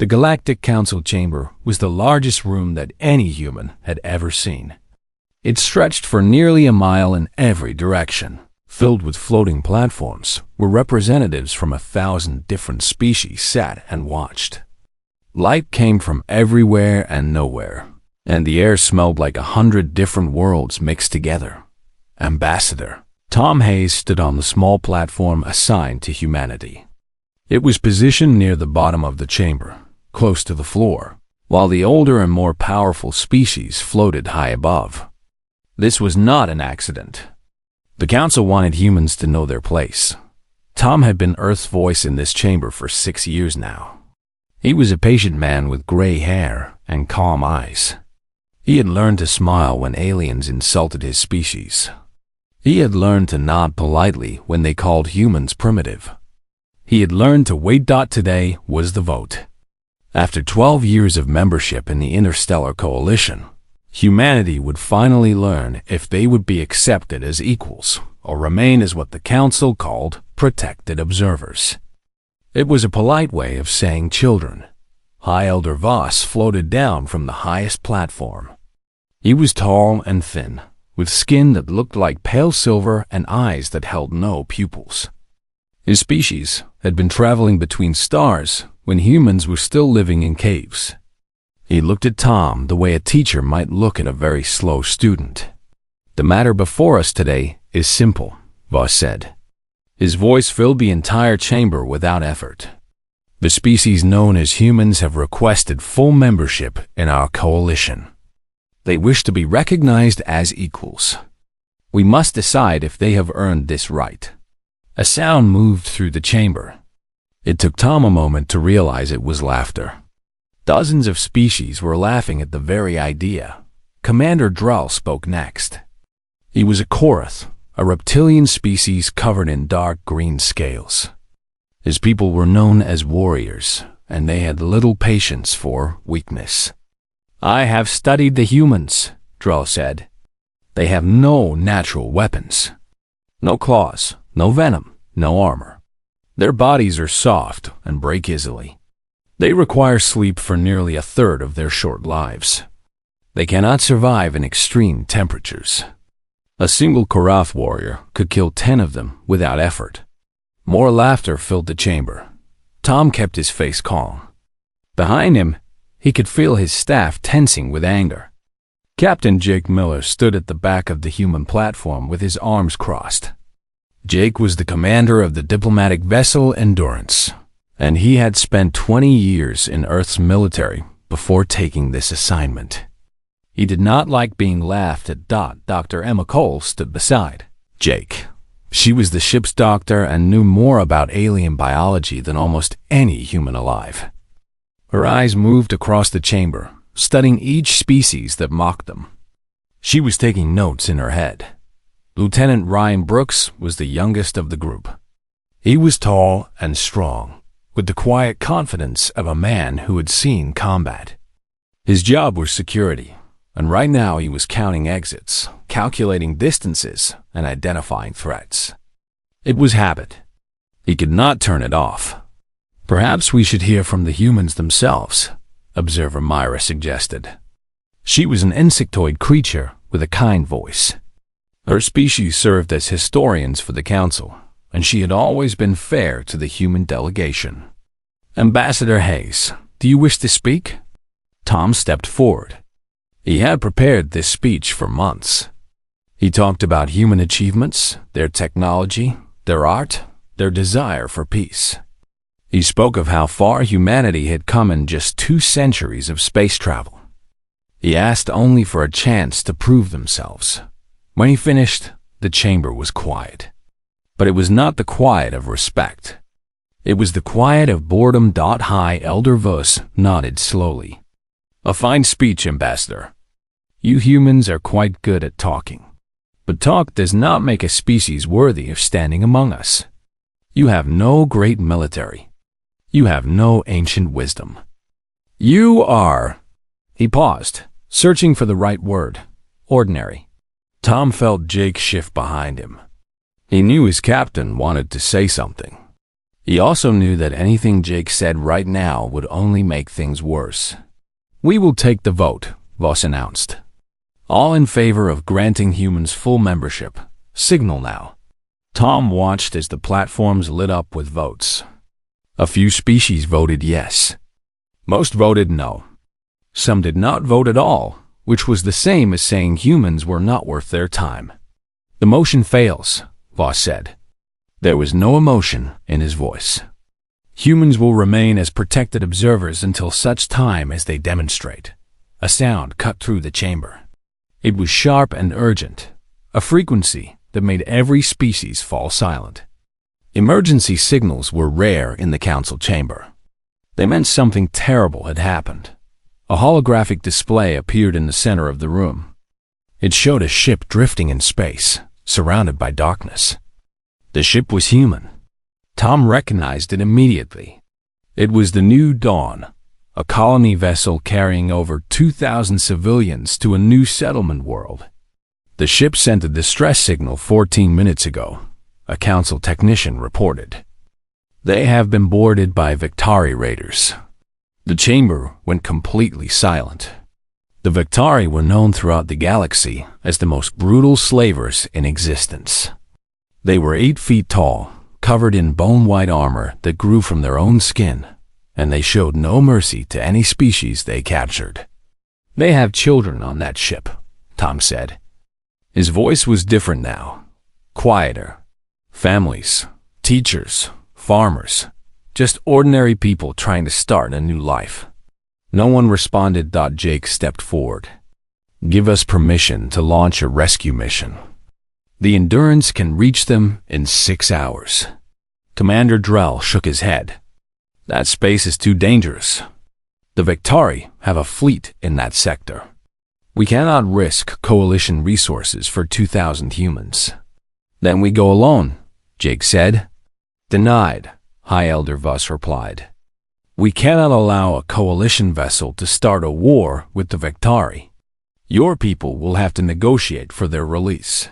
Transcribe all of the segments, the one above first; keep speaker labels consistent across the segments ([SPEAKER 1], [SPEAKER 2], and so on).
[SPEAKER 1] The Galactic Council chamber was the largest room that any human had ever seen. It stretched for nearly a mile in every direction, filled with floating platforms where representatives from 1,000 different species sat and watched. Light came from everywhere and nowhere, and the air smelled like 100 different worlds mixed together. Ambassador Tom Hayes stood on the small platform assigned to humanity. It was positioned near the bottom of the chamber, close to the floor, while the older and more powerful species floated high above. This was not an accident. The Council wanted humans to know their place. Tom had been Earth's voice in this chamber for 6 years now. He was a patient man with gray hair and calm eyes. He had learned to smile when aliens insulted his species. He had learned to nod politely when they called humans primitive. He had learned to wait. Today was the vote. After 12 years of membership in the Interstellar Coalition, humanity would finally learn if they would be accepted as equals or remain as what the Council called protected observers. It was a polite way of saying children. High Elder Voss floated down from the highest platform. He was tall and thin, with skin that looked like pale silver and eyes that held no pupils. His species had been traveling between stars when humans were still living in caves. He looked at Tom the way a teacher might look at a very slow student. "The matter before us today is simple," Voss said. His voice filled the entire chamber without effort. "The species known as humans have requested full membership in our coalition. They wish to be recognized as equals. We must decide if they have earned this right." A sound moved through the chamber. It took Tom a moment to realize it was laughter. Dozens of species were laughing at the very idea. Commander Drull spoke next. He was a Korath, a reptilian species covered in dark green scales. His people were known as warriors, and they had little patience for weakness. "I have studied the humans," Drull said. "They have no natural weapons. No claws, no venom, no armor. Their bodies are soft and break easily. They require sleep for nearly a third of their short lives. They cannot survive in extreme temperatures. A single Korath warrior could kill 10 of them without effort." More laughter filled the chamber. Tom kept his face calm. Behind him, he could feel his staff tensing with anger. Captain Jake Miller stood at the back of the human platform with his arms crossed. Jake was the commander of the diplomatic vessel Endurance, and he had spent 20 years in Earth's military before taking this assignment. He did not like being laughed at. Dr. Emma Cole stood beside Jake. She was the ship's doctor and knew more about alien biology than almost any human alive. Her eyes moved across the chamber, studying each species that mocked them. She was taking notes in her head. Lieutenant Ryan Brooks was the youngest of the group. He was tall and strong, with the quiet confidence of a man who had seen combat. His job was security, and right now he was counting exits, calculating distances, and identifying threats. It was habit. He could not turn it off. "Perhaps we should hear from the humans themselves," Observer Myra suggested. She was an insectoid creature with a kind voice. Her species served as historians for the Council, and she had always been fair to the human delegation. "Ambassador Hayes, do you wish to speak?" Tom stepped forward. He had prepared this speech for months. He talked about human achievements, their technology, their art, their desire for peace. He spoke of how far humanity had come in just 2 centuries of space travel. He asked only for a chance to prove themselves. When he finished, the chamber was quiet. But it was not the quiet of respect. It was the quiet of boredom. High Elder Voss nodded slowly. "A fine speech, Ambassador. You humans are quite good at talking. But talk does not make a species worthy of standing among us. You have no great military. You have no ancient wisdom. You are—" He paused, searching for the right word. "Ordinary." Tom felt Jake shift behind him. He knew his captain wanted to say something. He also knew that anything Jake said right now would only make things worse. "We will take the vote," Voss announced. "All in favor of granting humans full membership. Signal now." Tom watched as the platforms lit up with votes. A few species voted yes. Most voted no. Some did not vote at all, which was the same as saying humans were not worth their time. "The motion fails," Voss said. There was no emotion in his voice. "Humans will remain as protected observers until such time as they demonstrate." A sound cut through the chamber. It was sharp and urgent, a frequency that made every species fall silent. Emergency signals were rare in the council chamber. They meant something terrible had happened. A holographic display appeared in the center of the room. It showed a ship drifting in space, surrounded by darkness. The ship was human. Tom recognized it immediately. It was the New Dawn, a colony vessel carrying over 2,000 civilians to a new settlement world. The ship sent a distress signal 14 minutes ago, a council technician reported. "They have been boarded by Victari raiders." The chamber went completely silent. The Victari were known throughout the galaxy as the most brutal slavers in existence. They were 8 feet tall, covered in bone-white armor that grew from their own skin, and they showed no mercy to any species they captured. "They have children on that ship," Tom said. His voice was different now, quieter. Families, teachers, farmers, just ordinary people trying to start a new life. No one responded. Jake stepped forward. "Give us permission to launch a rescue mission. The Endurance can reach them in 6 hours." Commander Drell shook his head. "That space is too dangerous. The Victari have a fleet in that sector. We cannot risk coalition resources for 2,000 humans." "Then we go alone," Jake said. "Denied," High Elder Voss replied. "We cannot allow a coalition vessel to start a war with the Victari. Your people will have to negotiate for their release."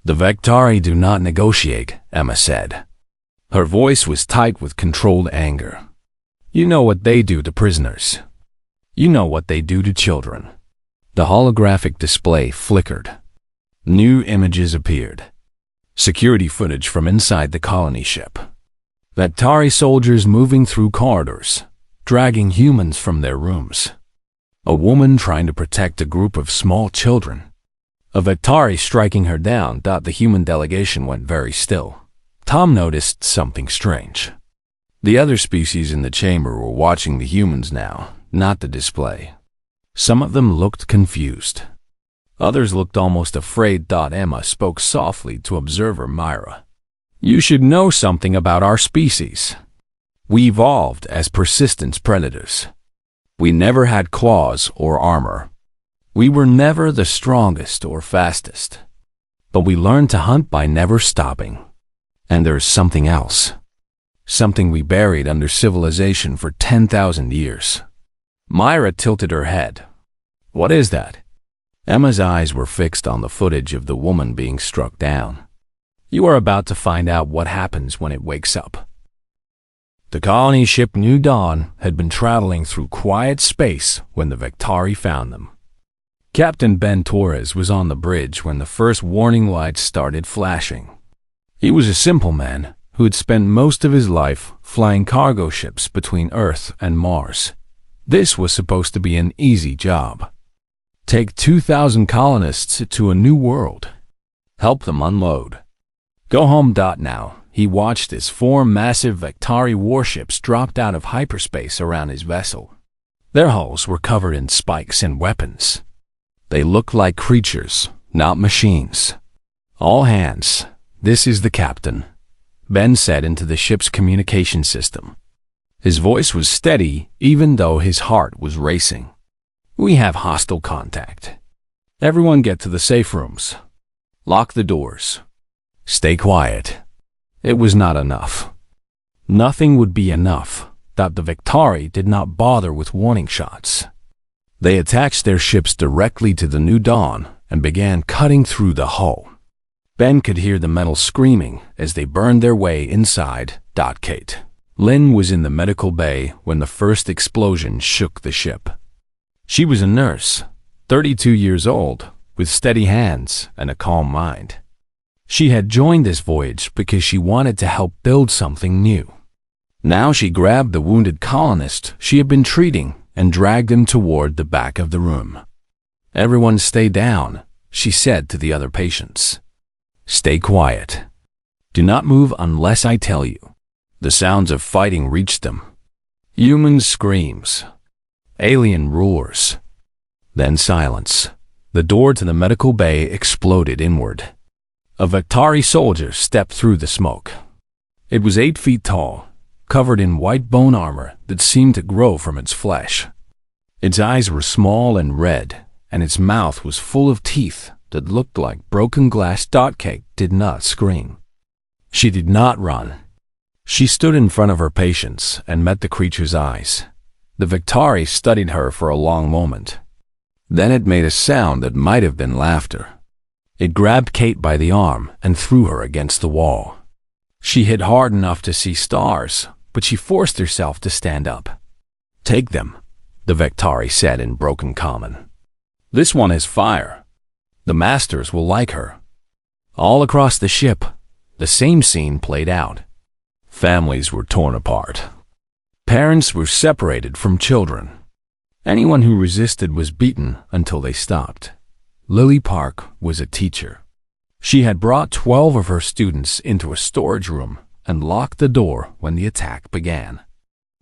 [SPEAKER 1] "The Victari do not negotiate," Emma said. Her voice was tight with controlled anger. "You know what they do to prisoners. You know what they do to children." The holographic display flickered. New images appeared. Security footage from inside the colony ship. Victari soldiers moving through corridors, dragging humans from their rooms. A woman trying to protect a group of small children. A Victari striking her down. The human delegation went very still. Tom noticed something strange. The other species in the chamber were watching the humans now, not the display. Some of them looked confused. Others looked almost afraid. Emma spoke softly to observer Myra. "You should know something about our species. We evolved as persistence predators. We never had claws or armor. We were never the strongest or fastest. But we learned to hunt by never stopping. And there's something else. Something we buried under civilization for 10,000 years." Myra tilted her head. "What is that?" Emma's eyes were fixed on the footage of the woman being struck down. "You are about to find out what happens when it wakes up." The colony ship New Dawn had been traveling through quiet space when the Victari found them. Captain Ben Torres was on the bridge when the first warning lights started flashing. He was a simple man who had spent most of his life flying cargo ships between Earth and Mars. This was supposed to be an easy job. Take 2,000 colonists to a new world. Help them unload. Go home. Now, he watched as 4 massive Victari warships dropped out of hyperspace around his vessel. Their hulls were covered in spikes and weapons. They looked like creatures, not machines. "All hands, this is the captain," Ben said into the ship's communication system. His voice was steady, even though his heart was racing. "We have hostile contact. Everyone get to the safe rooms. Lock the doors. Stay quiet." It was not enough. Nothing would be enough. The Victari did not bother with warning shots. They attached their ships directly to the New Dawn and began cutting through the hull. Ben could hear the metal screaming as they burned their way inside. Kate. Lynn was in the medical bay when the first explosion shook the ship. She was a nurse, 32 years old, with steady hands and a calm mind. She had joined this voyage because she wanted to help build something new. Now she grabbed the wounded colonist she had been treating and dragged him toward the back of the room. "Everyone stay down," she said to the other patients. "Stay quiet. Do not move unless I tell you." The sounds of fighting reached them. Human screams. Alien roars. Then silence. The door to the medical bay exploded inward. A Vektari soldier stepped through the smoke. It was 8 feet tall, covered in white bone armor that seemed to grow from its flesh. Its eyes were small and red, and its mouth was full of teeth that looked like broken glass. Cake did not scream. She did not run. She stood in front of her patients and met the creature's eyes. The Vektari studied her for a long moment. Then it made a sound that might have been laughter. It grabbed Kate by the arm and threw her against the wall. She hit hard enough to see stars, but she forced herself to stand up. "Take them," the Vektari said in broken common. "This one is fire. The masters will like her." All across the ship, the same scene played out. Families were torn apart. Parents were separated from children. Anyone who resisted was beaten until they stopped. Lily Park was a teacher. She had brought 12 of her students into a storage room and locked the door when the attack began.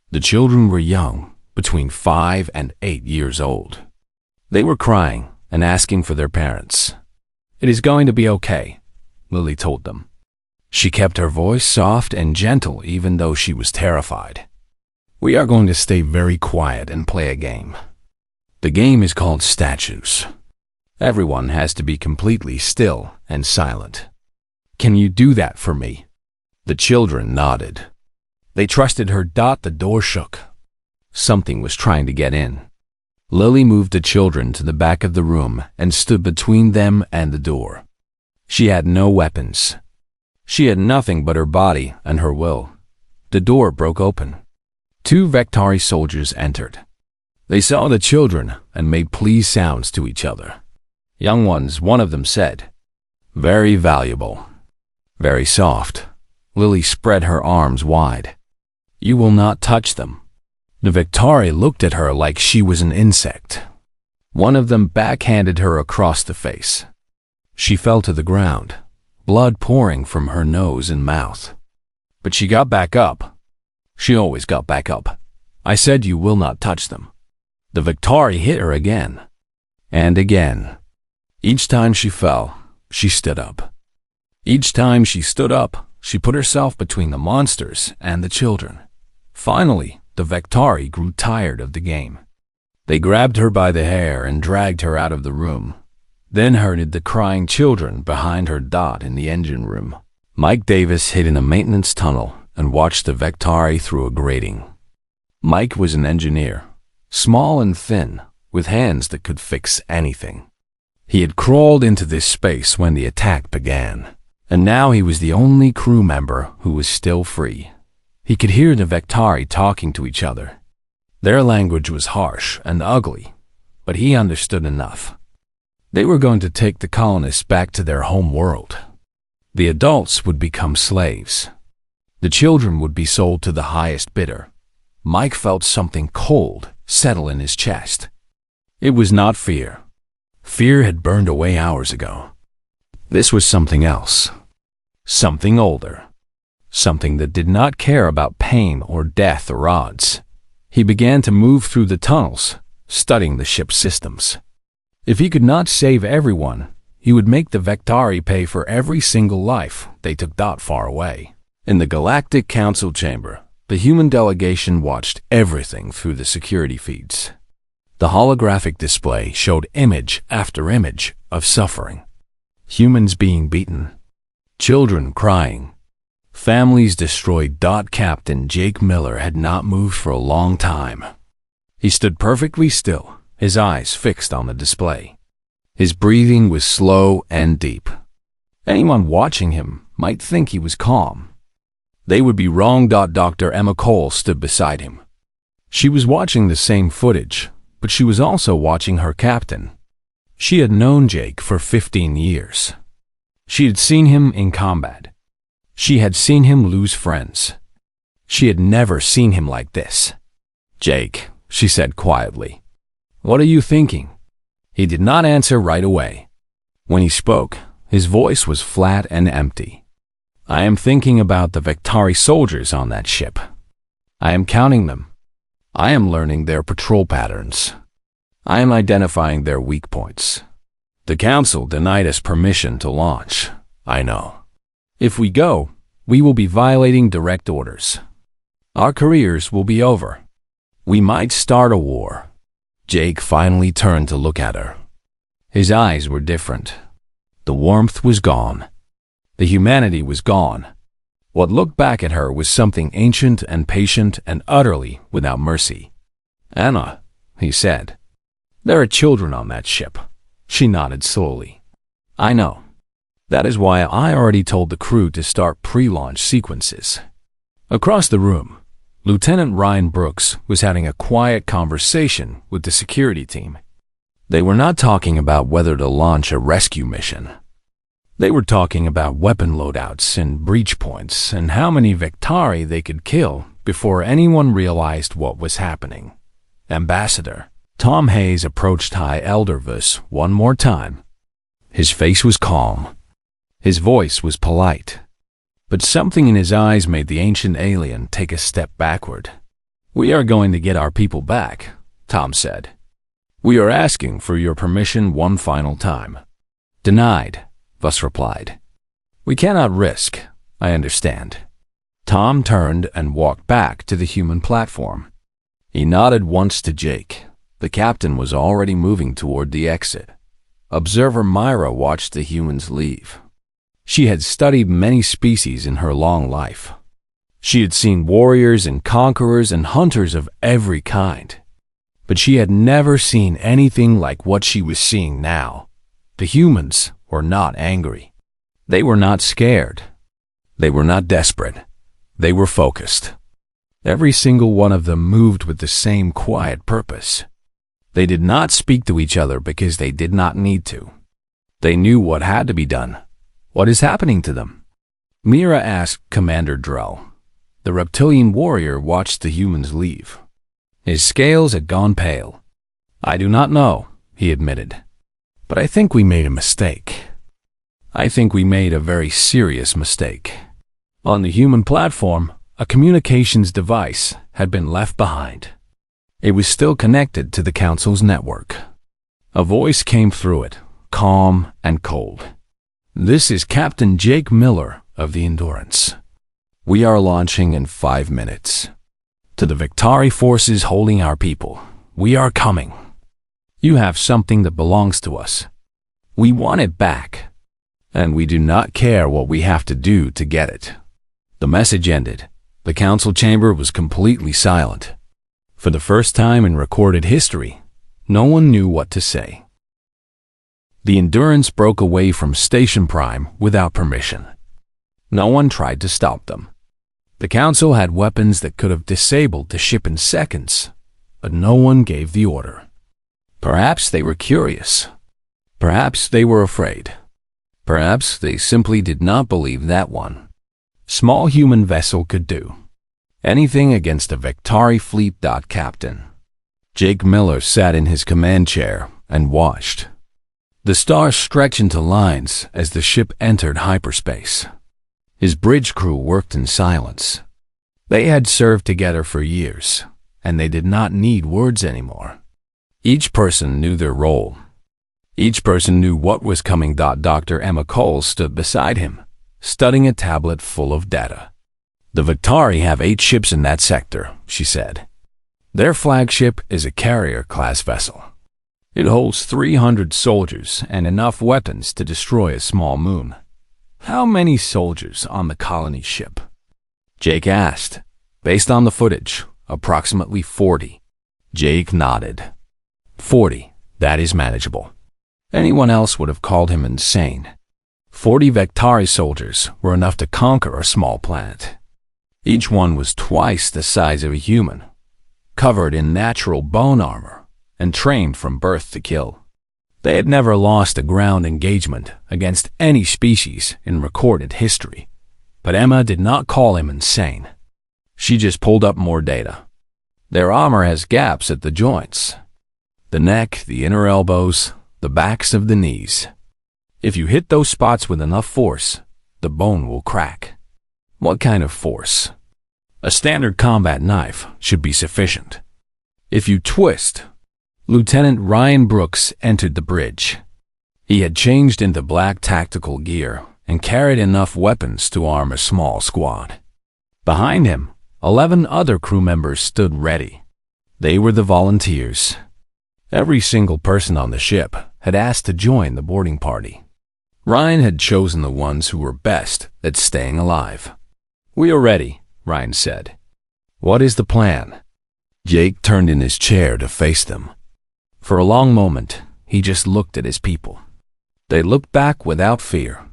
[SPEAKER 1] The children were young, between 5 and 8 years old. They were crying and asking for their parents. "It is going to be okay," Lily told them. She kept her voice soft and gentle even though she was terrified. "We are going to stay very quiet and play a game. The game is called Statues. Everyone has to be completely still and silent. Can you do that for me?" The children nodded. They trusted her. The door shook. Something was trying to get in. Lily moved the children to the back of the room and stood between them and the door. She had no weapons. She had nothing but her body and her will. The door broke open. 2 Vektari soldiers entered. They saw the children and made please sounds to each other. "Young ones," one of them said. "Very valuable. Very soft." Lily spread her arms wide. "You will not touch them." The Vektari looked at her like she was an insect. One of them backhanded her across the face. She fell to the ground, blood pouring from her nose and mouth. But she got back up. She always got back up. "I said you will not touch them." The Vektari hit her again. And again. Each time she fell, she stood up. Each time she stood up, she put herself between the monsters and the children. Finally, the Vektari grew tired of the game. They grabbed her by the hair and dragged her out of the room, then herded the crying children behind her. In the engine room, Mike Davis hid in a maintenance tunnel and watched the Vektari through a grating. Mike was an engineer, small and thin, with hands that could fix anything. He had crawled into this space when the attack began, and now he was the only crew member who was still free. He could hear the Vektari talking to each other. Their language was harsh and ugly, but he understood enough. They were going to take the colonists back to their home world. The adults would become slaves. The children would be sold to the highest bidder. Mike felt something cold settle in his chest. It was not fear. Fear had burned away hours ago. This was something else. Something older. Something that did not care about pain or death or odds. He began to move through the tunnels, studying the ship's systems. If he could not save everyone, he would make the Vektari pay for every single life they took that far away. In the Galactic Council chamber, the human delegation watched everything through the security feeds. The holographic display showed image after image of suffering. Humans being beaten. Children crying. Families destroyed. Captain Jake Miller had not moved for a long time. He stood perfectly still, his eyes fixed on the display. His breathing was slow and deep. Anyone watching him might think he was calm. They would be wrong. Dr. Emma Cole stood beside him. She was watching the same footage, but she was also watching her captain. She had known Jake for 15 years. She had seen him in combat. She had seen him lose friends. She had never seen him like this. "Jake," she said quietly, "what are you thinking?" He did not answer right away. When he spoke, his voice was flat and empty. "I am thinking about the Predatory soldiers on that ship. I am counting them. I am learning their patrol patterns. I am identifying their weak points. The Council denied us permission to launch. I know. If we go, we will be violating direct orders. Our careers will be over. We might start a war." Jake finally turned to look at her. His eyes were different. The warmth was gone. The humanity was gone. What looked back at her was something ancient and patient and utterly without mercy. "Anna," he said, "there are children on that ship." She nodded slowly. "I know. That is why I already told the crew to start pre-launch sequences." Across the room, Lieutenant Ryan Brooks was having a quiet conversation with the security team. They were not talking about whether to launch a rescue mission. They were talking about weapon loadouts and breach points and how many Predatory they could kill before anyone realized what was happening. "Ambassador," Tom Hayes approached High Elder Vus one more time. His face was calm. His voice was polite. But something in his eyes made the ancient alien take a step backward. "We are going to get our people back," Tom said. "We are asking for your permission one final time." "Denied," Vus replied. "We cannot risk. I understand." Tom turned and walked back to the human platform. He nodded once to Jake. The captain was already moving toward the exit. Observer Myra watched the humans leave. She had studied many species in her long life. She had seen warriors and conquerors and hunters of every kind. But she had never seen anything like what she was seeing now. The humans were not angry. They were not scared. They were not desperate. They were focused. Every single one of them moved with the same quiet purpose. They did not speak to each other because they did not need to. They knew what had to be done. "What is happening to them?" Mira asked Commander Drell. The reptilian warrior watched the humans leave. His scales had gone pale. "I do not know," he admitted. "But I think we made a mistake. I think we made a very serious mistake." On the human platform, a communications device had been left behind. It was still connected to the Council's network. A voice came through it, calm and cold. "This is Captain Jake Miller of the Endurance. We are launching in 5 minutes. To the Predatory forces holding our people, we are coming. You have something that belongs to us. We want it back, and we do not care what we have to do to get it." The message ended. The council chamber was completely silent. For the first time in recorded history, no one knew what to say. The Endurance broke away from Station Prime without permission. No one tried to stop them. The council had weapons that could have disabled the ship in seconds, but no one gave the order. Perhaps they were curious. Perhaps they were afraid. Perhaps they simply did not believe that one small human vessel could do anything against a Predatory fleet. Captain Jake Miller sat in his command chair and watched. The stars stretched into lines as the ship entered hyperspace. His bridge crew worked in silence. They had served together for years, and they did not need words anymore. Each person knew their role. Each person knew what was coming. Dr. Emma Cole stood beside him, studying a tablet full of data. "The Predatory have 8 ships in that sector," she said. "Their flagship is a carrier-class vessel. It holds 300 soldiers and enough weapons to destroy a small moon." "How many soldiers on the colony ship?" Jake asked. "Based on the footage, approximately 40. Jake nodded. 40, that is manageable. Anyone else would have called him insane. 40 Predatory soldiers were enough to conquer a small planet. Each one was twice the size of a human, covered in natural bone armor, and trained from birth to kill. They had never lost a ground engagement against any species in recorded history, but Emma did not call him insane. She just pulled up more data. Their armor has gaps at the joints, the neck, the inner elbows, the backs of the knees. If you hit those spots with enough force, the bone will crack. What kind of force? A standard combat knife should be sufficient. If you twist, Lieutenant Ryan Brooks entered the bridge. He had changed into black tactical gear and carried enough weapons to arm a small squad. Behind him, 11 other crew members stood ready. They were the volunteers. Every single person on the ship had asked to join the boarding party. Ryan had chosen the ones who were best at staying alive. "We are ready," Ryan said. "What is the plan?" Jake turned in his chair to face them. For a long moment, he just looked at his people. They looked back without fear.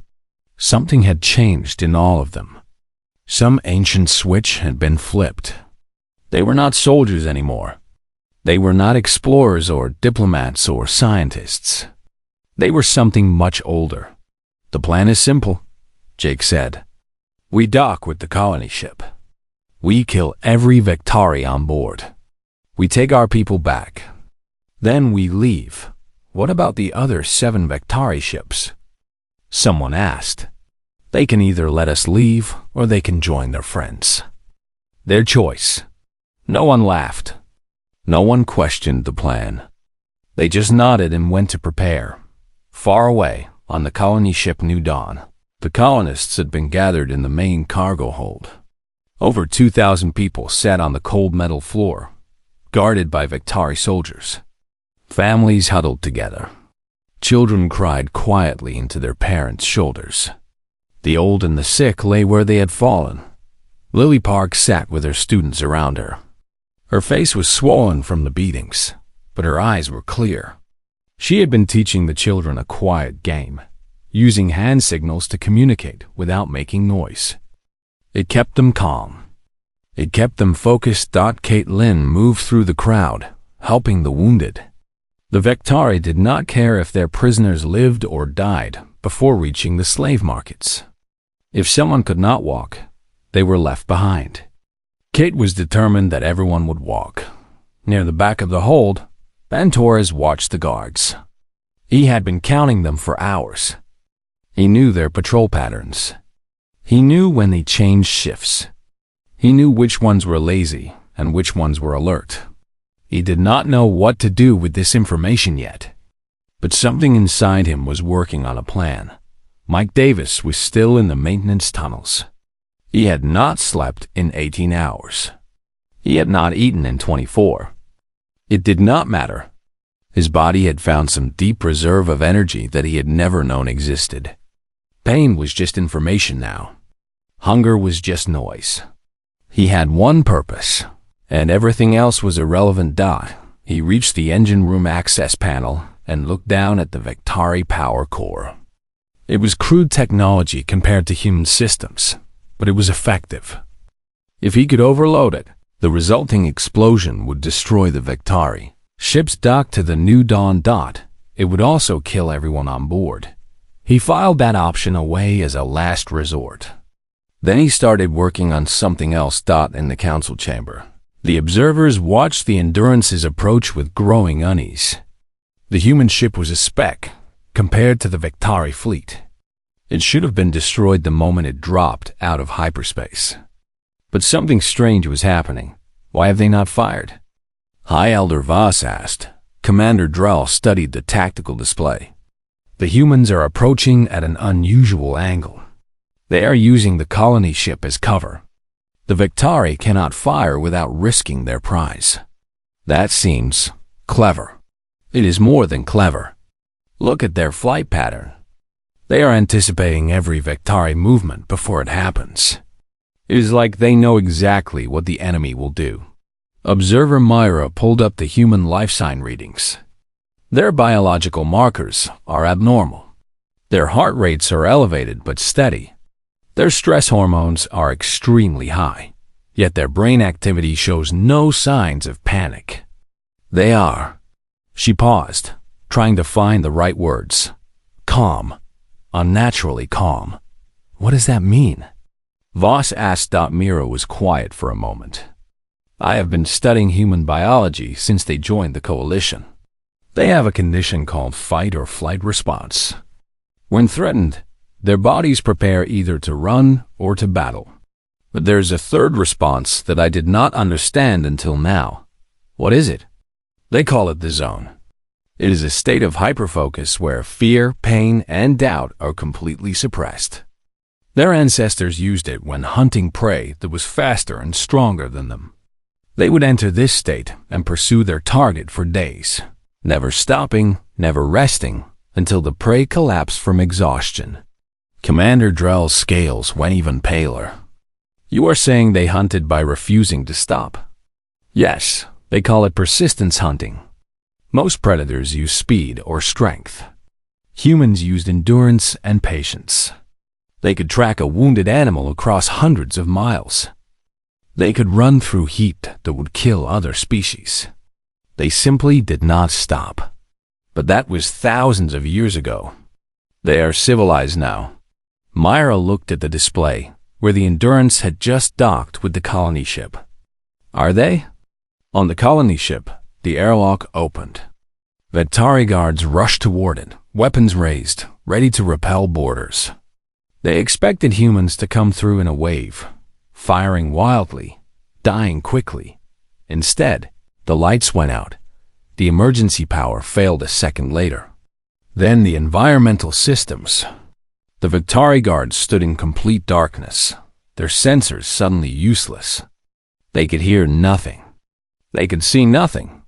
[SPEAKER 1] Something had changed in all of them. Some ancient switch had been flipped. They were not soldiers anymore. They were not explorers or diplomats or scientists. They were something much older. "The plan is simple," Jake said. "We dock with the colony ship. We kill every Vectari on board. We take our people back. Then we leave. What about the other 7 Vectari ships?" Someone asked. "They can either let us leave or they can join their friends. Their choice." No one laughed. No one questioned the plan. They just nodded and went to prepare. Far away, on the colony ship New Dawn, the colonists had been gathered in the main cargo hold. Over 2,000 people sat on the cold metal floor, guarded by Vectari soldiers. Families huddled together. Children cried quietly into their parents' shoulders. The old and the sick lay where they had fallen. Lily Park sat with her students around her. Her face was swollen from the beatings, but her eyes were clear. She had been teaching the children a quiet game, using hand signals to communicate without making noise. It kept them calm. It kept them focused. Caitlin moved through the crowd, helping the wounded. The Vectari did not care if their prisoners lived or died before reaching the slave markets. If someone could not walk, they were left behind. Kate was determined that everyone would walk. Near the back of the hold, Ben Torres watched the guards. He had been counting them for hours. He knew their patrol patterns. He knew when they changed shifts. He knew which ones were lazy and which ones were alert. He did not know what to do with this information yet, but something inside him was working on a plan. Mike Davis was still in the maintenance tunnels. He had not slept in 18 hours. He had not eaten in 24. It did not matter. His body had found some deep reserve of energy that he had never known existed. Pain was just information now. Hunger was just noise. He had one purpose, and everything else was irrelevant. He reached the engine room access panel and looked down at the Vectari power core. It was crude technology compared to human systems, but it was effective. If he could overload it, the resulting explosion would destroy the Vectari. Ships docked to the New Dawn. It would also kill everyone on board. He filed that option away as a last resort. Then he started working on something else. In the council chamber, the observers watched the Endurance's approach with growing unease. The human ship was a speck compared to the Vectari fleet. It should have been destroyed the moment it dropped out of hyperspace. But something strange was happening. Why have they not fired? High Elder Voss asked. Commander Drell studied the tactical display. The humans are approaching at an unusual angle. They are using the colony ship as cover. The Vectari cannot fire without risking their prize. That seems clever. It is more than clever. Look at their flight pattern. They are anticipating every Vectari movement before it happens. It is like they know exactly what the enemy will do. Observer Myra pulled up the human life sign readings. Their biological markers are abnormal. Their heart rates are elevated but steady. Their stress hormones are extremely high. yet their brain activity shows no signs of panic. They are. She paused, trying to find the right words. Calm. Unnaturally calm. What does that mean? Voss asked. Mira was quiet for a moment. I have been studying human biology since they joined the coalition. They have a condition called fight or flight response. When threatened, their bodies prepare either to run or to battle. But there's a third response that I did not understand until now. What is it? They call it the zone. It is a state of hyperfocus where fear, pain, and doubt are completely suppressed. Their ancestors used it when hunting prey that was faster and stronger than them. They would enter this state and pursue their target for days, never stopping, never resting, until the prey collapsed from exhaustion. Commander Drell's scales went even paler. You are saying they hunted by refusing to stop? Yes, they call it persistence hunting. Most predators use speed or strength. Humans used endurance and patience. They could track a wounded animal across hundreds of miles. They could run through heat that would kill other species. They simply did not stop. But that was thousands of years ago. They are civilized now. Myra looked at the display, where the Endurance had just docked with the colony ship. Are they? On the colony ship, the airlock opened. Vetari guards rushed toward it, weapons raised, ready to repel boarders. They expected humans to come through in a wave, firing wildly, dying quickly. Instead, the lights went out. The emergency power failed a second later. Then the environmental systems. The Vetari guards stood in complete darkness, their sensors suddenly useless. They could hear nothing. They could see nothing.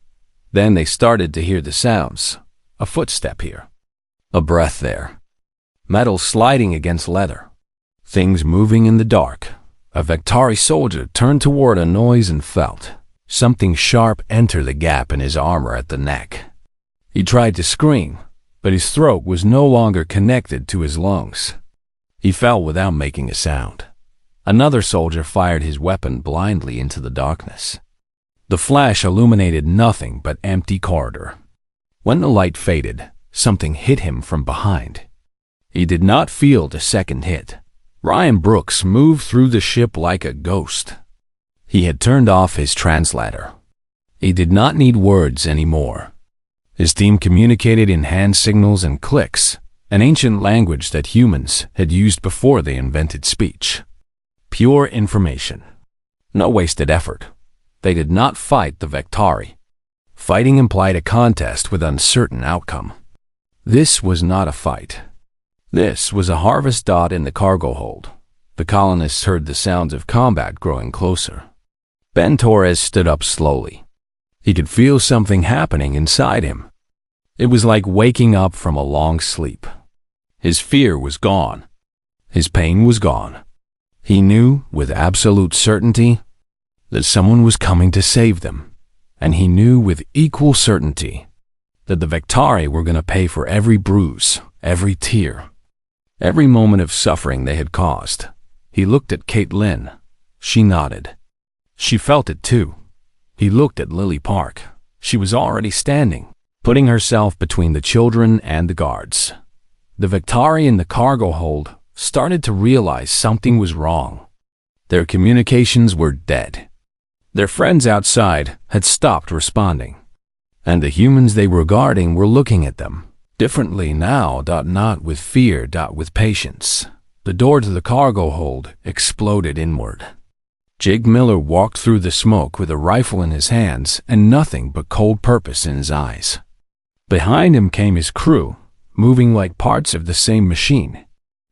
[SPEAKER 1] Then they started to hear the sounds. A footstep here. A breath there. Metal sliding against leather. Things moving in the dark. A Vetari soldier turned toward a noise and felt something sharp enter the gap in his armor at the neck. He tried to scream, but his throat was no longer connected to his lungs. He fell without making a sound. Another soldier fired his weapon blindly into the darkness. The flash illuminated nothing but empty corridor. When the light faded, something hit him from behind. He did not feel the second hit. Ryan Brooks moved through the ship like a ghost. He had turned off his translator. He did not need words anymore. His team communicated in hand signals and clicks, an ancient language that humans had used before they invented speech. Pure information. No wasted effort. They did not fight the Vetari. Fighting implied a contest with uncertain outcome. This was not a fight. This was a harvest dot in the cargo hold. The colonists heard the sounds of combat growing closer. Ben Torres stood up slowly. He could feel something happening inside him. It was like waking up from a long sleep. His fear was gone. His pain was gone. He knew with absolute certainty that someone was coming to save them. And he knew with equal certainty that the Vetari were going to pay for every bruise, every tear, every moment of suffering they had caused. He looked at Kate Lynn. She nodded. She felt it too. He looked at Lily Park. She was already standing, putting herself between the children and the guards. The Vetari in the cargo hold started to realize something was wrong. Their communications were dead. Their friends outside had stopped responding. And the humans they were guarding were looking at them, differently now, not with fear, with patience. The door to the cargo hold exploded inward. Jake Miller walked through the smoke with a rifle in his hands and nothing but cold purpose in his eyes. Behind him came his crew, moving like parts of the same machine.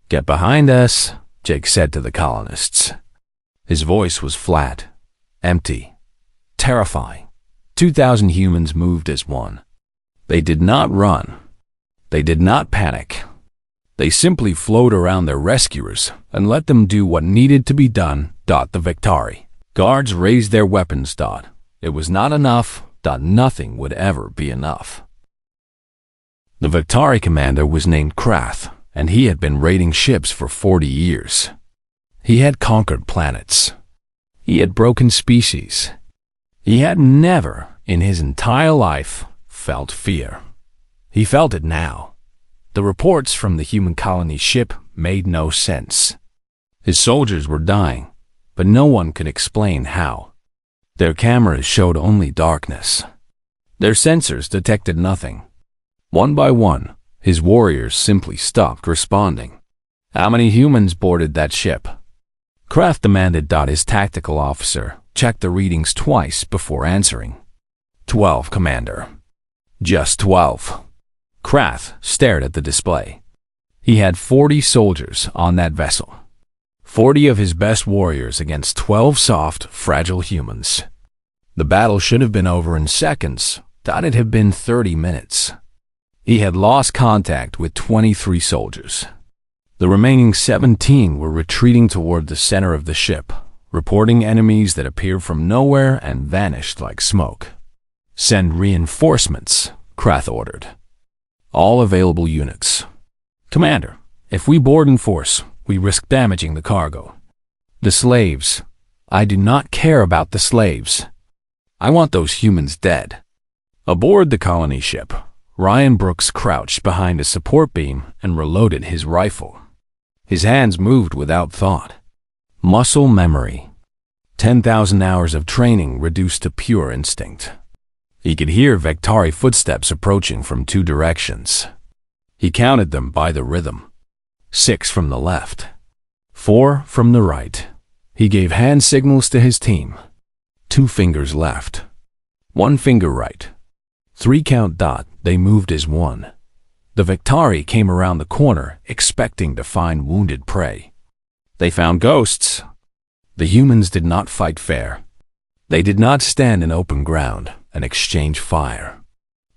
[SPEAKER 1] "Get behind us," Jake said to the colonists. His voice was flat, empty, terrifying. 2,000 humans moved as one. They did not run. They did not panic. They simply flowed around their rescuers and let them do what needed to be done. The Vetari guards raised their weapons. It was not enough. Nothing would ever be enough. The Vetari commander was named Krath, and he had been raiding ships for 40 years. He had conquered planets. He had broken species. He had never, in his entire life, felt fear. He felt it now. The reports from the human colony ship made no sense. His soldiers were dying, but no one could explain how. Their cameras showed only darkness. Their sensors detected nothing. One by one, his warriors simply stopped responding. How many humans boarded that ship? Kraft demanded. His tactical officer checked the readings twice before answering. 12, Commander. Just 12. Kraft stared at the display. He had 40 soldiers on that vessel. 40 of his best warriors against 12 soft, fragile humans. The battle should have been over in seconds. It had been 30 minutes. He had lost contact with 23 soldiers. The remaining 17 were retreating toward the center of the ship, reporting enemies that appeared from nowhere and vanished like smoke. Send reinforcements, Krath ordered. All available units. Commander, if we board in force, we risk damaging the cargo. The slaves. I do not care about the slaves. I want those humans dead. Aboard the colony ship, Ryan Brooks crouched behind a support beam and reloaded his rifle. His hands moved without thought. Muscle memory. 10,000 hours of training reduced to pure instinct. He could hear Vektari footsteps approaching from 2 directions. He counted them by the rhythm. 6 from the left. 4 from the right. He gave hand signals to his team. 2 fingers left. 1 finger right. 3 count. They moved as 1. The Vektari came around the corner, expecting to find wounded prey. They found ghosts. The humans did not fight fair. They did not stand in open ground and exchange fire.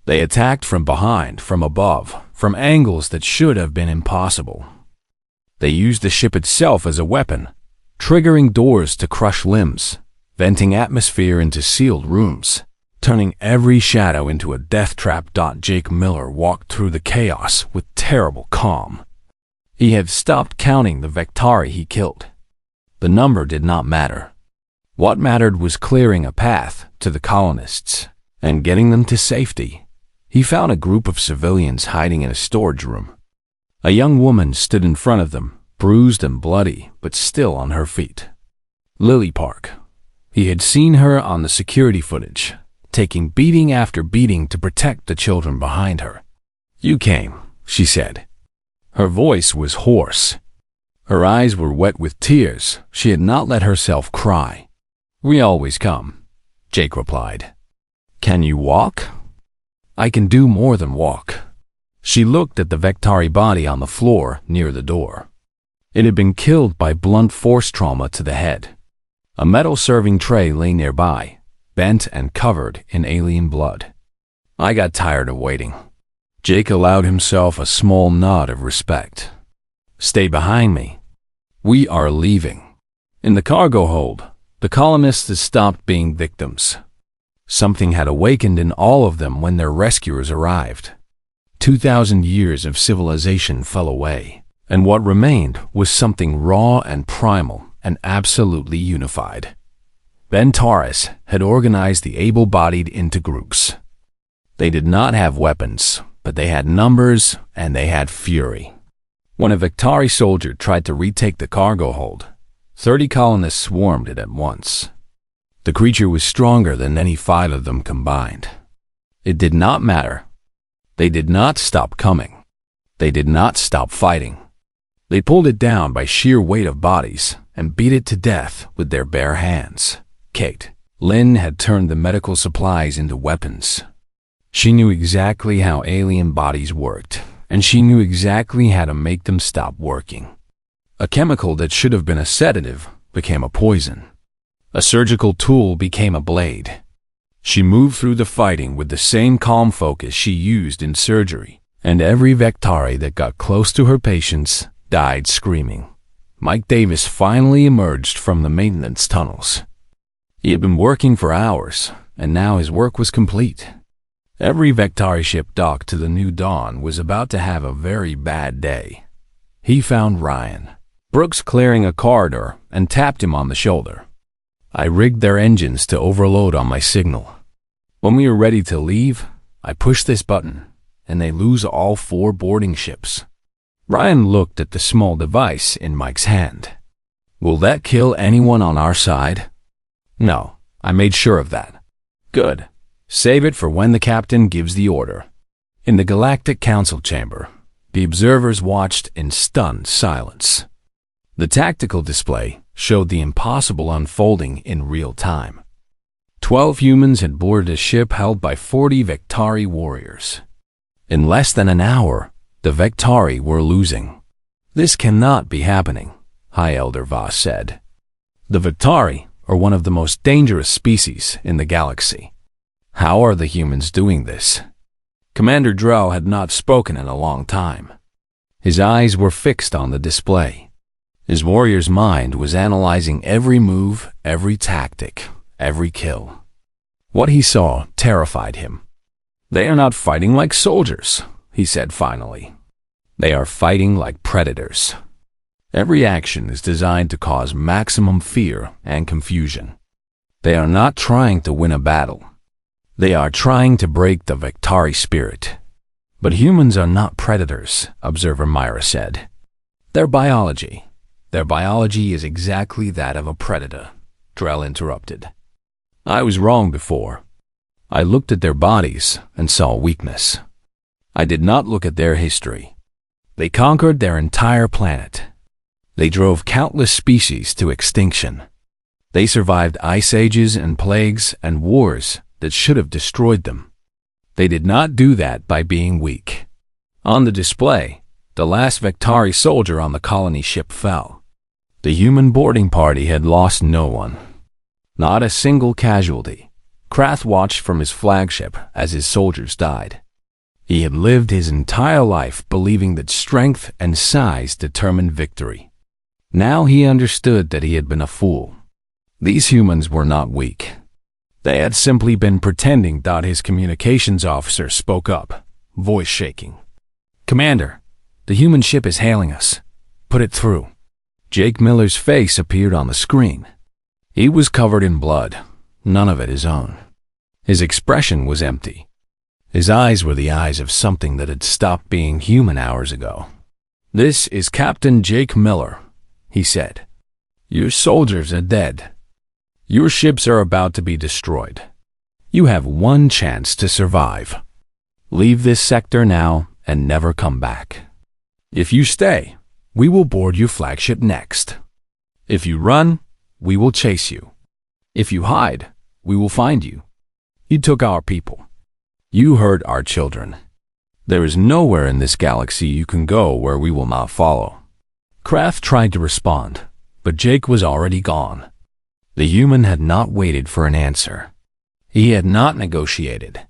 [SPEAKER 1] They attacked from behind, from above, from angles that should have been impossible. They used the ship itself as a weapon, triggering doors to crush limbs, venting atmosphere into sealed rooms, turning every shadow into a death trap. Jake Miller walked through the chaos with terrible calm. He had stopped counting the Vektari he killed. The number did not matter. What mattered was clearing a path to the colonists and getting them to safety. He found a group of civilians hiding in a storage room. A young woman stood in front of them, bruised and bloody, but still on her feet. Lily Park. He had seen her on the security footage, taking beating after beating to protect the children behind her. You came, she said. Her voice was hoarse. Her eyes were wet with tears. She had not let herself cry. We always come, Jake replied. Can you walk? I can do more than walk. She looked at the Vektari body on the floor near the door. It had been killed by blunt force trauma to the head. A metal serving tray lay nearby, bent and covered in alien blood. I got tired of waiting. Jake allowed himself a small nod of respect. Stay behind me. We are leaving. In the cargo hold, the colonists had stopped being victims. Something had awakened in all of them when their rescuers arrived. 2,000 years of civilization fell away, and what remained was something raw and primal and absolutely unified. Ben Taurus had organized the able-bodied into groups. They did not have weapons, but they had numbers and they had fury. When a Vektari soldier tried to retake the cargo hold, 30 colonists swarmed it at once. The creature was stronger than any 5 of them combined. It did not matter. They did not stop coming. They did not stop fighting. They pulled it down by sheer weight of bodies and beat it to death with their bare hands. Kate, Lynn had turned the medical supplies into weapons. She knew exactly how alien bodies worked, and she knew exactly how to make them stop working. A chemical that should have been a sedative became a poison. A surgical tool became a blade. She moved through the fighting with the same calm focus she used in surgery, and every Vektari that got close to her patients died screaming. Mike Davis finally emerged from the maintenance tunnels. He had been working for hours, and now his work was complete. Every Vektari ship docked to the New Dawn was about to have a very bad day. He found Ryan Brooks clearing a corridor and tapped him on the shoulder. I rigged their engines to overload on my signal. When we were ready to leave, I pushed this button, and they lose all 4 boarding ships. Ryan looked at the small device in Mike's hand. Will that kill anyone on our side? No, I made sure of that. Good. Save it for when the captain gives the order. In the Galactic Council chamber, the observers watched in stunned silence. The tactical display showed the impossible unfolding in real time. 12 humans had boarded a ship held by 40 Predatory warriors. In less than an hour, the Predatory were losing. This cannot be happening, High Elder Voss said. The Predatory are one of the most dangerous species in the galaxy. How are the humans doing this? Commander Drell had not spoken in a long time. His eyes were fixed on the display. His warrior's mind was analyzing every move, every tactic, every kill. What he saw terrified him. They are not fighting like soldiers, he said finally. They are fighting like predators. Every action is designed to cause maximum fear and confusion. They are not trying to win a battle. They are trying to break the Predatory spirit. But humans are not predators, Observer Myra said. Their biology is exactly that of a predator, Drell interrupted. I was wrong before. I looked at their bodies and saw weakness. I did not look at their history. They conquered their entire planet. They drove countless species to extinction. They survived ice ages and plagues and wars that should have destroyed them. They did not do that by being weak. On the display, the last Predatory soldier on the colony ship fell. The human boarding party had lost no one. Not a single casualty. Krath watched from his flagship as his soldiers died. He had lived his entire life believing that strength and size determined victory. Now he understood that he had been a fool. These humans were not weak. They had simply been pretending. His communications officer spoke up, voice shaking. Commander, the human ship is hailing us. Put it through. Jake Miller's face appeared on the screen. He was covered in blood, none of it his own. His expression was empty. His eyes were the eyes of something that had stopped being human hours ago. This is Captain Jake Miller, he said. Your soldiers are dead. Your ships are about to be destroyed. You have one chance to survive. Leave this sector now and never come back. If you stay, we will board your flagship next. If you run, we will chase you. If you hide, we will find you. You took our people. You hurt our children. There is nowhere in this galaxy you can go where we will not follow. Kraft tried to respond, but Jake was already gone. The human had not waited for an answer. He had not negotiated.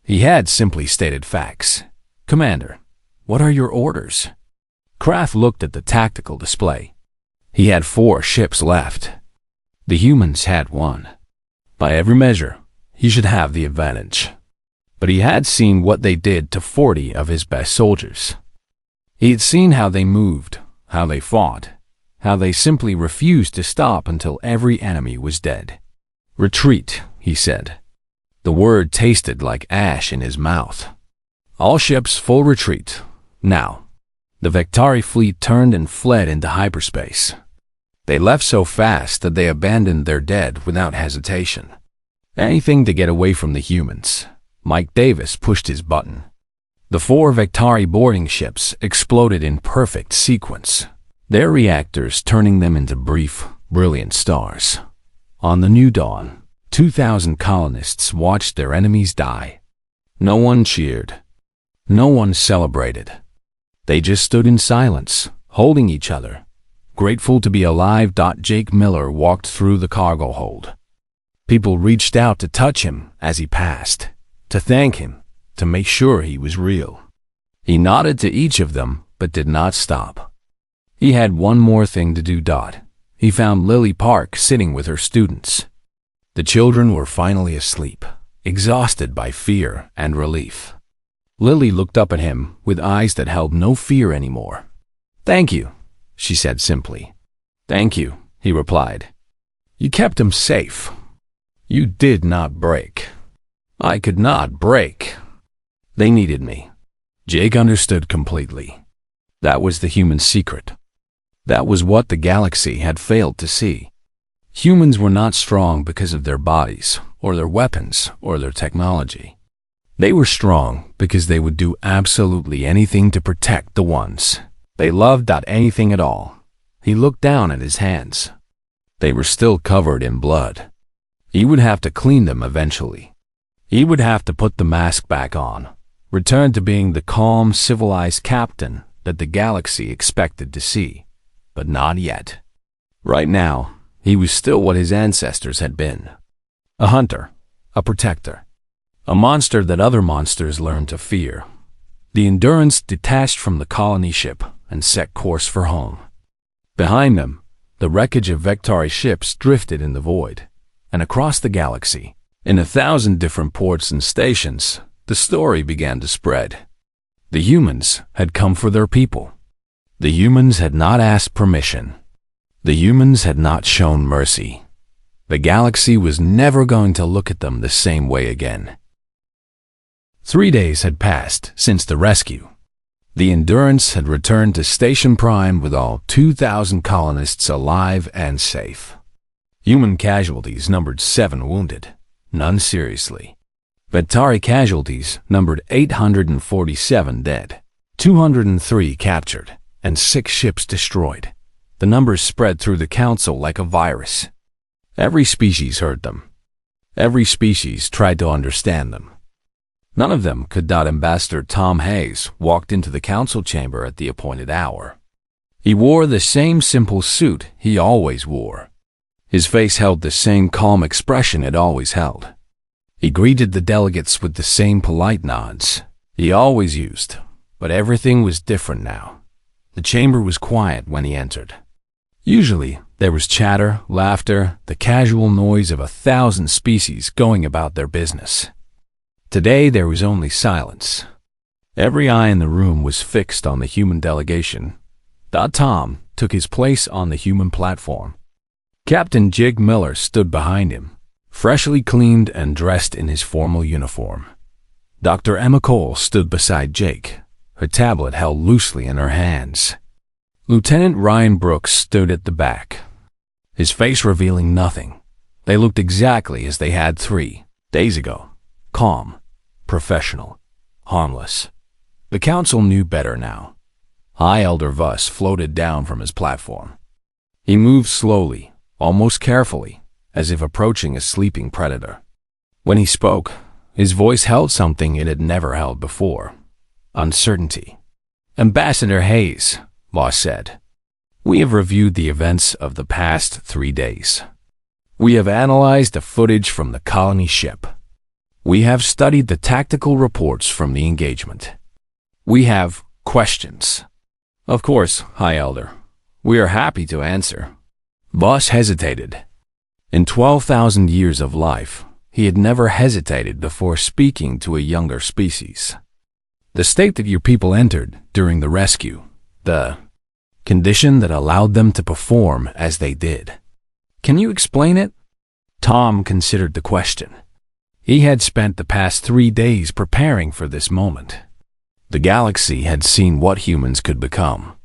[SPEAKER 1] He had simply stated facts. Commander, what are your orders? Kraft looked at the tactical display. He had 4 ships left. The humans had 1. By every measure, he should have the advantage. But he had seen what they did to 40 of his best soldiers. He had seen how they moved, how they fought, how they simply refused to stop until every enemy was dead. Retreat, he said. The word tasted like ash in his mouth. All ships full retreat, now. The Predatory fleet turned and fled into hyperspace. They left so fast that they abandoned their dead without hesitation. Anything to get away from the humans. Mike Davis pushed his button. The 4 Predatory boarding ships exploded in perfect sequence, their reactors turning them into brief, brilliant stars. On the new dawn, 2,000 colonists watched their enemies die. No one cheered. No one celebrated. They just stood in silence, holding each other, grateful to be alive. Jake Miller walked through the cargo hold. People reached out to touch him as he passed, to thank him, to make sure he was real. He nodded to each of them, but did not stop. He had one more thing to do. He found Lily Park sitting with her students. The children were finally asleep, exhausted by fear and relief. Lily looked up at him with eyes that held no fear anymore. Thank you, she said simply. Thank you, he replied. You kept them safe. You did not break. I could not break. They needed me. Jake understood completely. That was the human secret. That was what the galaxy had failed to see. Humans were not strong because of their bodies, or their weapons, or their technology. They were strong because they would do absolutely anything to protect the ones they loved. Anything at all. He looked down at his hands. They were still covered in blood. He would have to clean them eventually. He would have to put the mask back on, return to being the calm, civilized captain that the galaxy expected to see. But not yet. Right now, he was still what his ancestors had been. A hunter, a protector, a monster that other monsters learned to fear. The Endurance detached from the colony ship and set course for home. Behind them, the wreckage of Vectari ships drifted in the void, and across the galaxy, in 1,000 different ports and stations, the story began to spread. The humans had come for their people. The humans had not asked permission. The humans had not shown mercy. The galaxy was never going to look at them the same way again. 3 days had passed since the rescue. The Endurance had returned to Station Prime with all 2,000 colonists alive and safe. Human casualties numbered 7 wounded, none seriously. Vectari casualties numbered 847 dead, 203 captured, and 6 ships destroyed. The numbers spread through the council like a virus. Every species heard them. Every species tried to understand them. None of them could. Ambassador Tom Hayes walked into the council chamber at the appointed hour. He wore the same simple suit he always wore. His face held the same calm expression it always held. He greeted the delegates with the same polite nods he always used, but everything was different now. The chamber was quiet when he entered. Usually, there was chatter, laughter, the casual noise of 1,000 species going about their business. Today, there was only silence. Every eye in the room was fixed on the human delegation. Tom took his place on the human platform. Captain Jig Miller stood behind him, freshly cleaned and dressed in his formal uniform. Dr. Emma Cole stood beside Jake, her tablet held loosely in her hands. Lieutenant Ryan Brooks stood at the back, his face revealing nothing. They looked exactly as they had 3 days ago. Calm, professional, harmless. The council knew better now. High Elder Vuss floated down from his platform. He moved slowly, almost carefully, as if approaching a sleeping predator. When he spoke, his voice held something it had never held before: uncertainty. Ambassador Hayes, Voss said, we have reviewed the events of the past 3 days. We have analyzed the footage from the colony ship. We have studied the tactical reports from the engagement. We have questions. Of course, High Elder. We are happy to answer. Voss hesitated. In 12,000 years of life, he had never hesitated before speaking to a younger species. The state that your people entered during the rescue, the condition that allowed them to perform as they did. Can you explain it? Tom considered the question. He had spent the past 3 days preparing for this moment. The galaxy had seen what humans could become.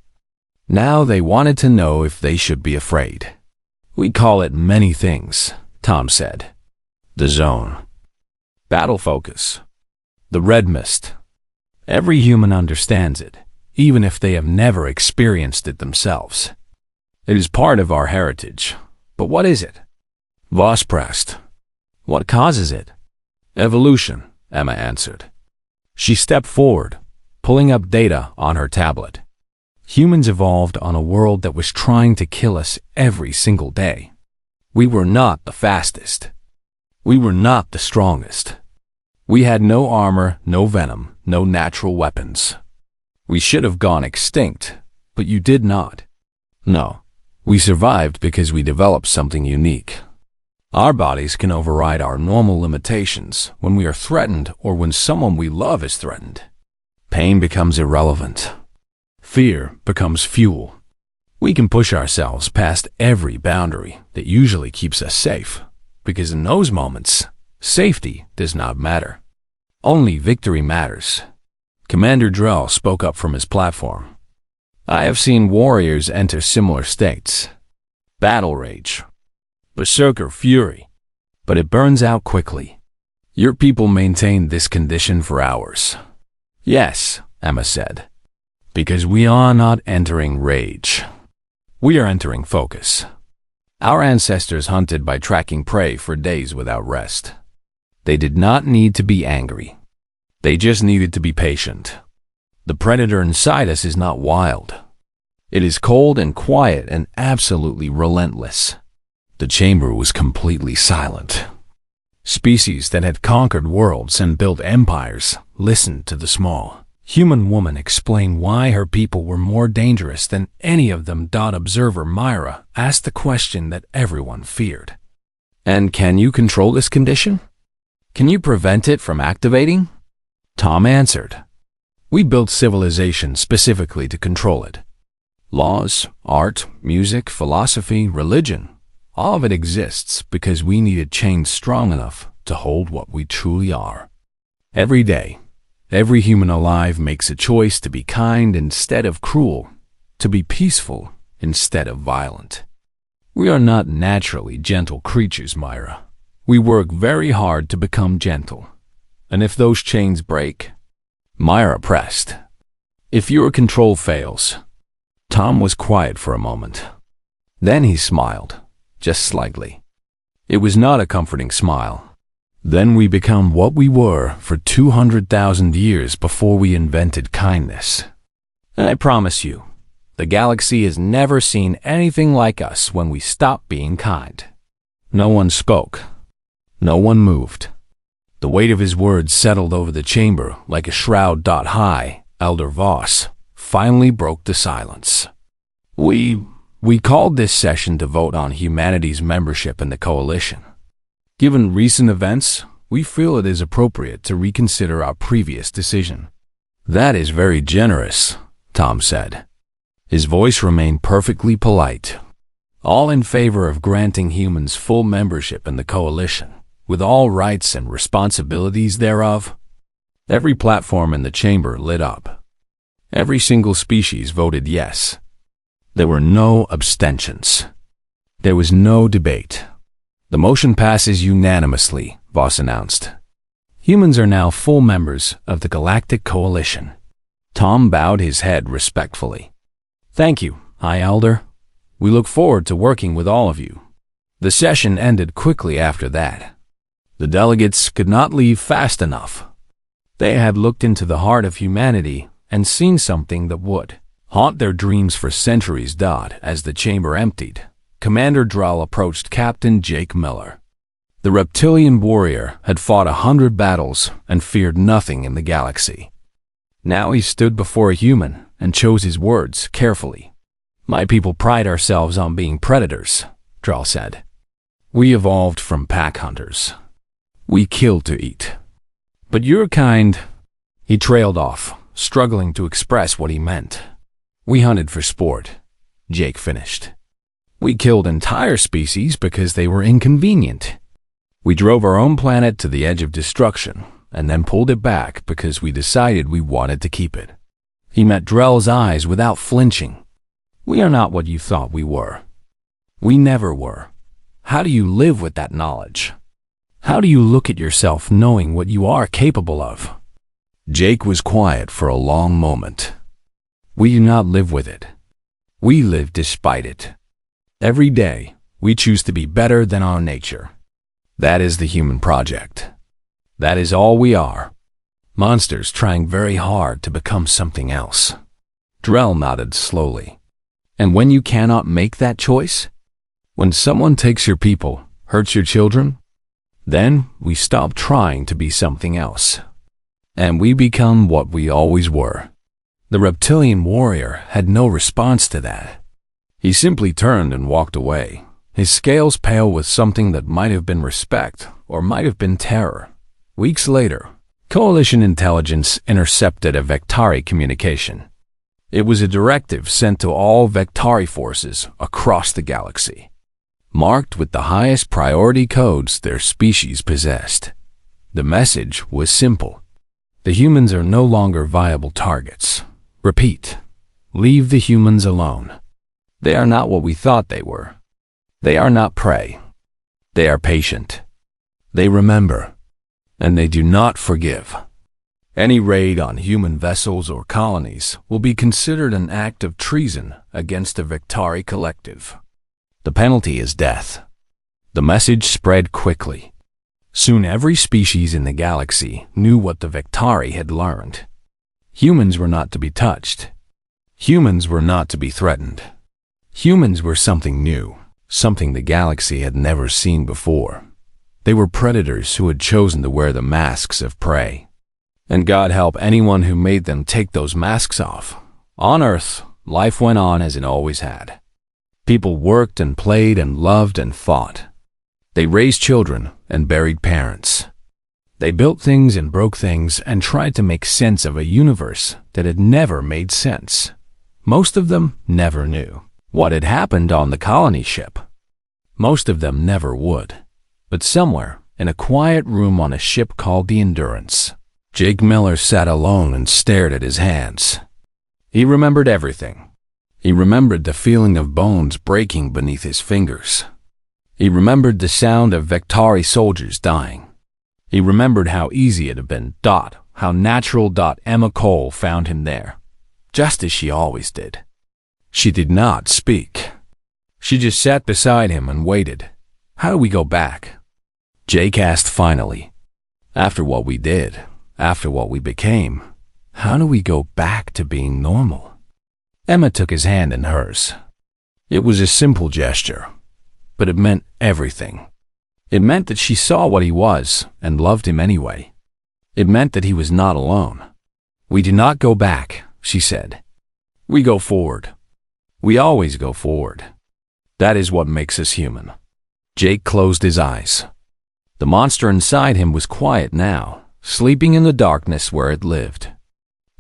[SPEAKER 1] Now they wanted to know if they should be afraid. We call it many things, Tom said. The zone. Battle focus. The red mist. Every human understands it, even if they have never experienced it themselves. It is part of our heritage. But what is it? Voss pressed. What causes it? Evolution, Emma answered. She stepped forward, pulling up data on her tablet. Humans evolved on a world that was trying to kill us every single day. We were not the fastest. We were not the strongest. We had no armor, no venom, no natural weapons. We should have gone extinct, but you did not. No, we survived because we developed something unique. Our bodies can override our normal limitations when we are threatened or when someone we love is threatened. Pain becomes irrelevant. Fear becomes fuel. We can push ourselves past every boundary that usually keeps us safe, because in those moments, safety does not matter. Only victory matters. Commander Drell spoke up from his platform. I have seen warriors enter similar states. Battle rage. Berserker fury. But it burns out quickly. Your people maintain this condition for hours. Yes, Emma said. Because we are not entering rage. We are entering focus. Our ancestors hunted by tracking prey for days without rest. They did not need to be angry. They just needed to be patient. The predator inside us is not wild. It is cold and quiet and absolutely relentless. The chamber was completely silent. Species that had conquered worlds and built empires listened to the small human woman explain why her people were more dangerous than any of them. Observer Myra asked the question that everyone feared. And can you control this condition? Can you prevent it from activating? Tom answered. We built civilization specifically to control it. Laws, art, music, philosophy, religion, all of it exists because we needed chains strong enough to hold what we truly are. Every day, every human alive makes a choice to be kind instead of cruel, to be peaceful instead of violent. We are not naturally gentle creatures, Myra. We work very hard to become gentle. And if those chains break, Myra pressed. If your control fails, Tom was quiet for a moment. Then he smiled, just slightly. It was not a comforting smile. Then we become what we were for 200,000 years before we invented kindness. And I promise you, the galaxy has never seen anything like us when we stopped being kind. No one spoke. No one moved. The weight of his words settled over the chamber like a shroud. High Elder Voss finally broke the silence. We called this session to vote on humanity's membership in the coalition. Given recent events, we feel it is appropriate to reconsider our previous decision. That is very generous, Tom said. His voice remained perfectly polite. All in favor of granting humans full membership in the coalition, with all rights and responsibilities thereof? Every platform in the chamber lit up. Every single species voted yes. There were no abstentions. There was no debate. The motion passes unanimously, Voss announced. Humans are now full members of the Galactic Coalition. Tom bowed his head respectfully. Thank you, High Elder. We look forward to working with all of you. The session ended quickly after that. The delegates could not leave fast enough. They had looked into the heart of humanity and seen something that would haunt their dreams for centuries. As the chamber emptied, Commander Drell approached Captain Jake Miller. The reptilian warrior had fought 100 battles and feared nothing in the galaxy. Now he stood before a human and chose his words carefully. My people pride ourselves on being predators, Drell said. We evolved from pack hunters. We kill to eat. But your kind... He trailed off, struggling to express what he meant. We hunted for sport, Jake finished. We killed entire species because they were inconvenient. We drove our own planet to the edge of destruction and then pulled it back because we decided we wanted to keep it. He met Drell's eyes without flinching. We are not what you thought we were. We never were. How do you live with that knowledge? How do you look at yourself knowing what you are capable of? Jake was quiet for a long moment. We do not live with it. We live despite it. Every day, we choose to be better than our nature. That is the human project. That is all we are. Monsters trying very hard to become something else. Drell nodded slowly. And when you cannot make that choice? When someone takes your people, hurts your children? Then we stop trying to be something else. And we become what we always were. The reptilian warrior had no response to that. He simply turned and walked away, his scales pale with something that might have been respect or might have been terror. Weeks later, Coalition intelligence intercepted a Vectari communication. It was a directive sent to all Vectari forces across the galaxy, marked with the highest priority codes their species possessed. The message was simple. The humans are no longer viable targets. Repeat, leave the humans alone. They are not what we thought they were. They are not prey. They are patient. They remember, and they do not forgive. Any raid on human vessels or colonies will be considered an act of treason against the Vectari collective. The penalty is death. The message spread quickly. Soon every species in the galaxy knew what the Vectari had learned. Humans were not to be touched. Humans were not to be threatened. Humans were something new, something the galaxy had never seen before. They were predators who had chosen to wear the masks of prey. And God help anyone who made them take those masks off. On Earth, life went on as it always had. People worked and played and loved and fought. They raised children and buried parents. They built things and broke things and tried to make sense of a universe that had never made sense. Most of them never knew what had happened on the colony ship. Most of them never would. But somewhere, in a quiet room on a ship called the Endurance, Jake Miller sat alone and stared at his hands. He remembered everything. He remembered the feeling of bones breaking beneath his fingers. He remembered the sound of Vectari soldiers dying. He remembered how easy it had been. How natural. Emma Cole found him there, just as she always did. She did not speak. She just sat beside him and waited. How do we go back? Jake asked finally. After what we did, after what we became, how do we go back to being normal? Emma took his hand in hers. It was a simple gesture, but it meant everything. It meant that she saw what he was and loved him anyway. It meant that he was not alone. We do not go back, she said. We go forward. We always go forward. That is what makes us human. Jake closed his eyes. The monster inside him was quiet now, sleeping in the darkness where it lived.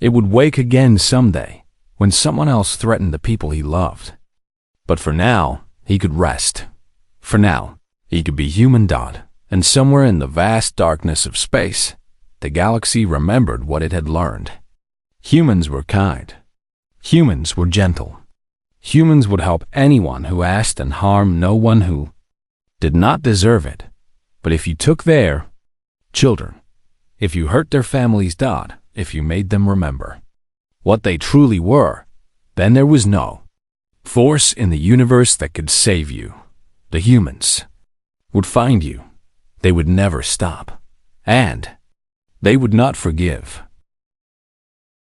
[SPEAKER 1] It would wake again someday, when someone else threatened the people he loved. But for now, he could rest. For now, he could be human. And somewhere in the vast darkness of space, the galaxy remembered what it had learned. Humans were kind. Humans were gentle. Humans would help anyone who asked and harm no one who did not deserve it. But if you took their children, if you hurt their families, if you made them remember what they truly were, then there was no force in the universe that could save you. The humans would find you. They would never stop. And they would not forgive.